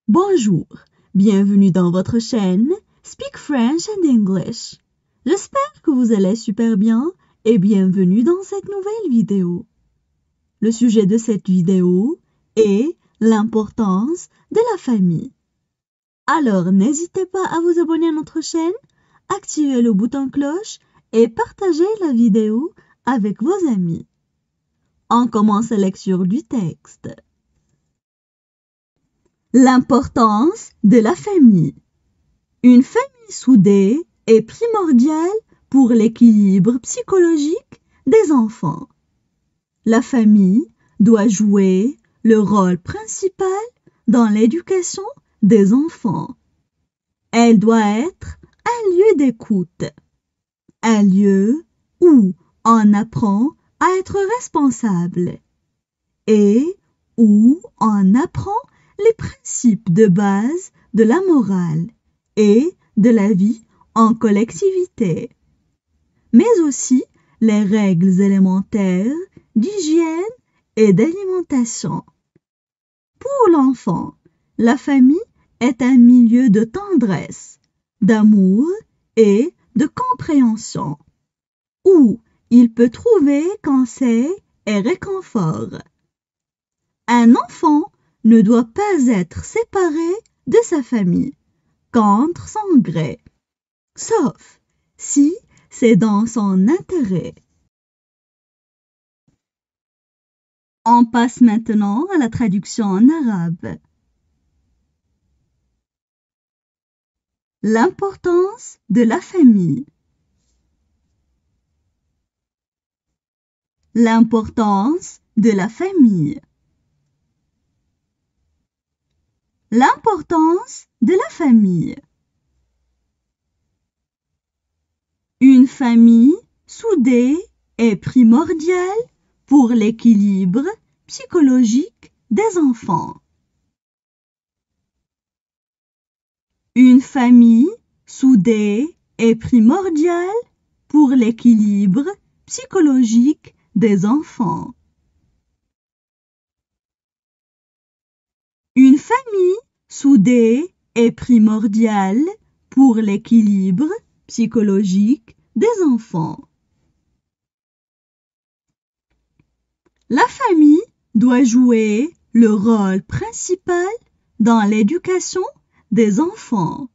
Bonjour, bienvenue dans votre chaîne Speak French and English. J'espère que vous allez super bien et bienvenue dans cette nouvelle vidéo. Le sujet de cette vidéo est l'importance de la famille. Alors n'hésitez pas à vous abonner à notre chaîne, activer le bouton cloche et partager la vidéo avec vos amis. On commence la lecture du texte. L'importance de la famille. Une famille soudée est primordiale pour l'équilibre psychologique des enfants. La famille doit jouer le rôle principal dans l'éducation des enfants. Elle doit être un lieu d'écoute, un lieu où on apprend à être responsable et où on apprend les principes de base de la morale et de la vie en collectivité, mais aussi les règles élémentaires d'hygiène et d'alimentation. Pour l'enfant, la famille est un milieu de tendresse, d'amour et de compréhension, où il peut trouver conseil et réconfort. Un enfant ne doit pas être séparé de sa famille contre son gré, sauf si c'est dans son intérêt. On passe maintenant à la traduction en arabe. L'importance de la famille. L'importance de la famille. L'importance de la famille. Une famille soudée est primordiale pour l'équilibre psychologique des enfants. Une famille soudée est primordiale pour l'équilibre psychologique des enfants. Une famille soudée est primordiale pour l'équilibre psychologique des enfants. La famille doit jouer le rôle principal dans l'éducation des enfants.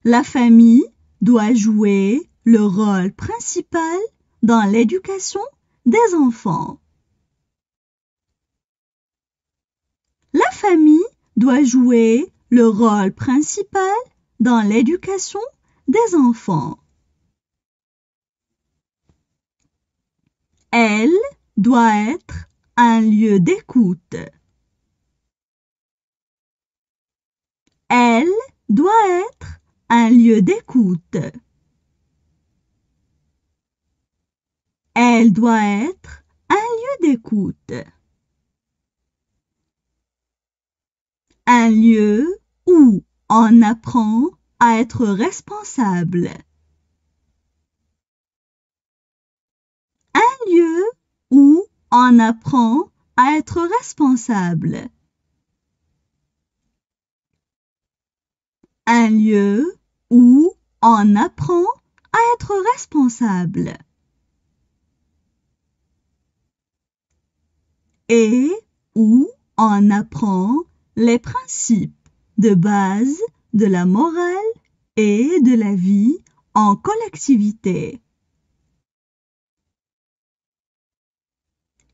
La famille doit jouer le rôle principal dans l'éducation des enfants. La famille doit jouer le rôle principal dans l'éducation des enfants. Elle doit être un lieu d'écoute. Elle doit être un lieu d'écoute. Elle doit être un lieu d'écoute. Un lieu où on apprend à être responsable. Un lieu où on apprend à être responsable. Un lieu où on apprend à être responsable. Et où on apprend les principes de base de la morale et de la vie en collectivité.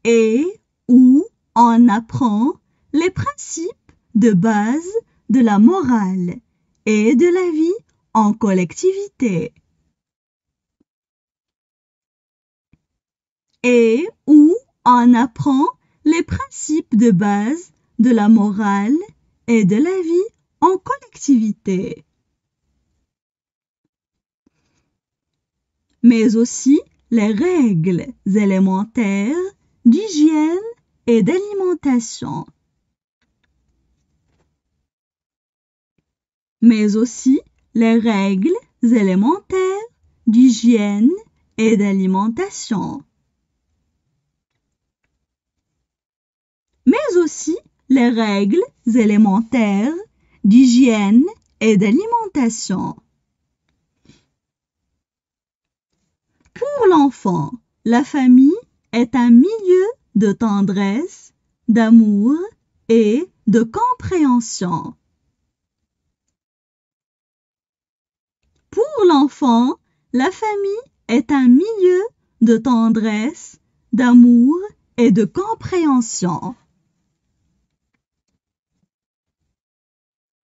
Et où on apprend les principes de base de la morale et de la vie en collectivité. Et où on apprend les principes de base de la morale et de la vie en collectivité. Mais aussi les règles élémentaires d'hygiène et d'alimentation. Mais aussi les règles élémentaires d'hygiène et d'alimentation. Mais aussi les règles élémentaires d'hygiène et d'alimentation. Pour l'enfant, la famille est un milieu de tendresse, d'amour et de compréhension. Pour l'enfant, la famille est un milieu de tendresse, d'amour et de compréhension.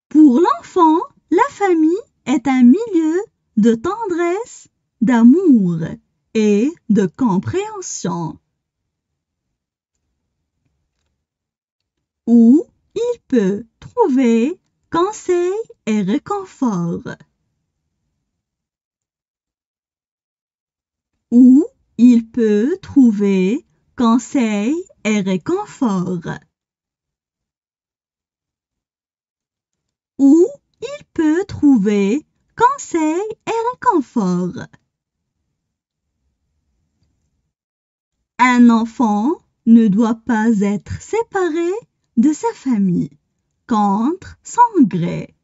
Pour l'enfant, la famille est un milieu de tendresse, d'amour et de compréhension, où il peut trouver conseil et réconfort. Où il peut trouver conseil et réconfort. Où il peut trouver conseil et réconfort. Un enfant ne doit pas être séparé de sa famille contre son gré.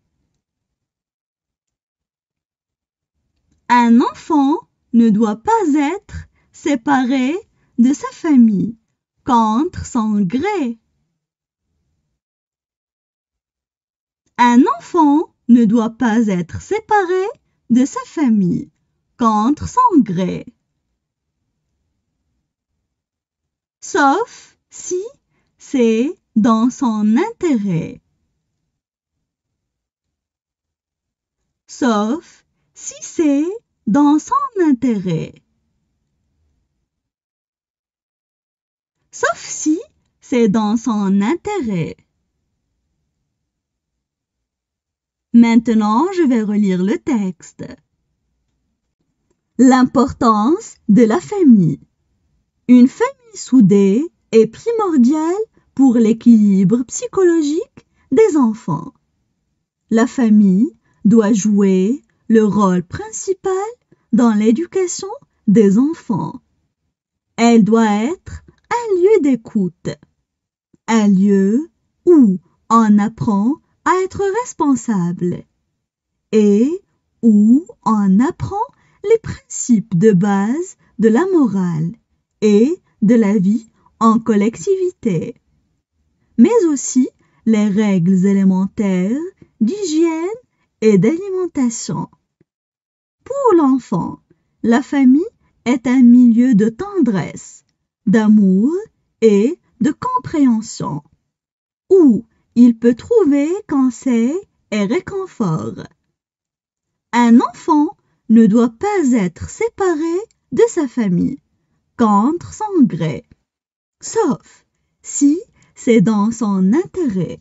Un enfant ne doit pas être séparé de sa famille contre son gré. Un enfant ne doit pas être séparé de sa famille contre son gré. Sauf si c'est dans son intérêt. Sauf si c'est dans son intérêt. Sauf si c'est dans son intérêt. Maintenant, je vais relire le texte. L'importance de la famille. Une famille soudée est primordiale pour l'équilibre psychologique des enfants. La famille doit jouer le rôle principal dans l'éducation des enfants. Elle doit être un lieu d'écoute, un lieu où on apprend à être responsable et où on apprend les principes de base de la morale et de la vie en collectivité, mais aussi les règles élémentaires d'hygiène et d'alimentation. Pour l'enfant, la famille est un milieu de tendresse, d'amour et de compréhension, où il peut trouver conseil et réconfort. Un enfant ne doit pas être séparé de sa famille contre son gré, sauf si c'est dans son intérêt.